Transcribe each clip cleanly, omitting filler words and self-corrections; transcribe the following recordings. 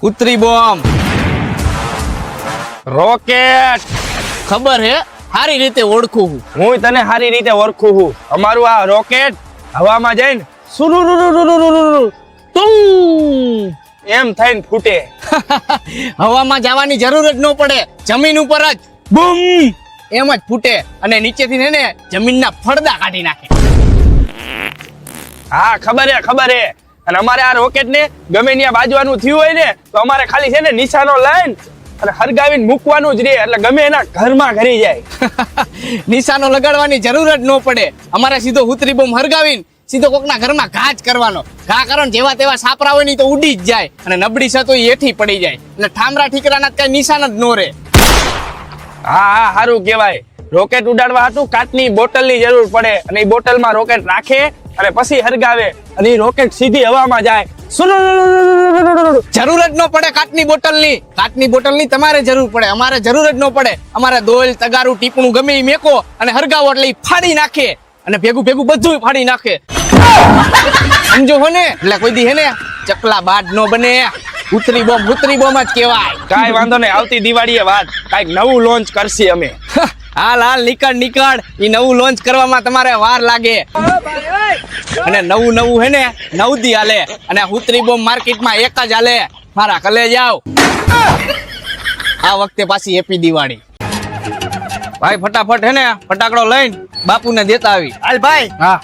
ઉતરી bomb. Rocket. ખબર હે, સારી રીતે ઓળખું હું. હું તને સારી રીતે ઓળખું છું. અમારું આ રોકેટ હવામાં જઈને સુરુરુરુરુરુરુરુ ટુંગ. એમ થઈને ફૂટે. હવામાં જવાની જરૂર જ ન પડે, જમીન ઉપર જ બૂમ એમ જ ફૂટે અને નીચેથી ને જમીનના ફળદા કાઢી નાખે. હા ખબર હે. અને અમારે આ રોકેટ ને ગમે ત્યાં બાજવાનું થયું હોય ને તો અમારે ખાલી છે ને નિશાનો લઈને અને હરગાવીને મૂકવાનું જ રહે, એટલે ગમે એના ઘરમાં ઘરી જાય. નિશાનો લગાડવાની જરૂર જ ન પડે. અમારે સીધો ઉતરી બોમ્બ હરગાવીને સીધો કોકના ઘરમાં ઘા જ કરવાનો. ઘા કરો ને જેવા તેવા સાપરા હોય ને તો ઉડી જ જાય અને નબળી છે તો એથી પડી જાય અને ઠામરા ઠીકરાના કઈ નિશાન જ ન રહે. હા સારું કહેવાય. રોકેટ ઉડાડવા હાટું કાચની બોટલની જરૂર પડે અને એ બોટલમાં રોકેટ રાખે અને પછી હરગાવે અને એ રોકેટ સીધી હવામાં જાય. જરૂર જ ન પડે કાચની બોટલની. કાચની બોટલની તમારે જરૂર પડે, અમારે જરૂર જ ન પડે. અમારે દોલ તગારું ટીપણું ગમે એ મેકો અને હરગાવો એટલે ઈ ફાડી નાખે અને ભેગું બધું ફાડી નાખે. સમજો હો ને, એટલે કોઈ દી હે ને ચકલા બાદ નો બને. ઉતરી બોમ્બ જ કહેવાય. કાઈ વાંધો નહીં, આવતી દિવાળીએ વાત કાઈક નવું લોન્ચ કરશી અમે. હાલ નીકળ. ઈ નવું લોન્ચ કરવામાં તમારે વાર લાગે અને નવું હે ને 9 દી હાલે અને ઉતરી બોમ્બ માર્કેટમાં એક જ હાલે. મારા કલે જાવ. આ વખતે પાછી હેપી દિવાળી. ભાઈ ફટાફટ હે ને ફટાકડો લઈને બાપુને દેતા આવી. હાલ ભાઈ. હા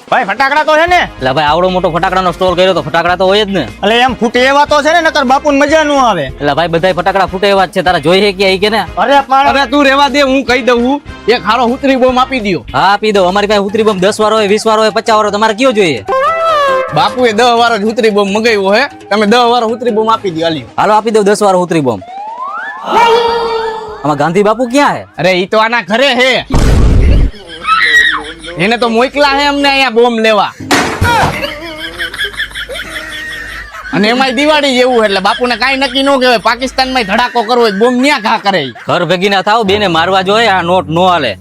ભાઈ ફટાકડા તો છે ને? એટલે ભાઈ આવડો મોટો ફટાકડાનો સ્ટોલ કર્યો તો ફટાકડા તો હોય જ ને. એટલે એમ ફૂટે એવા તો છે ને, નકર બાપુને મજા ન આવે. એટલે ભાઈ બધાય ફટાકડા ફૂટે એવા જ છે. તારા જોઈ છે કે ને? અરે પણ અરે તું રેવા દે, હું કહી દઉં. એક હારો ઉતરી બોમ્બ આપી દયો. હા આપી દો. અમારી પાસે ઉતરી બોમ્બ 10 વાર હોય, 20 વાર હોય, 50 વાર હોય. તમારે કયો જોઈએ? બાપુએ 10 વાર જ ઉતરી બોમ્બ મંગાવ્યો હે. તમે 10 વાર ઉતરી બોમ્બ આપી દો. હાલો આપી દો 10 વાર ઉતરી બોમ્બ. આમાં ગાંધી બાપુ ક્યાં હે? અરે ઈ તો આના ઘરે હે. એને તો મોકલા હે અમને અહીંયા બોમ્બ લેવા. અને એમાંય દિવાળી જેવું એટલે બાપુને કાઈ નક્કી ન કહેવાય. પાકિસ્તાનમાં ધડાકો કરવો હોય બોમ્બ ન્યા ઘા કરે. ઘર ભેગી ના થાવ, બેને મારવા જોઈએ. આ નોટ નો હાલે.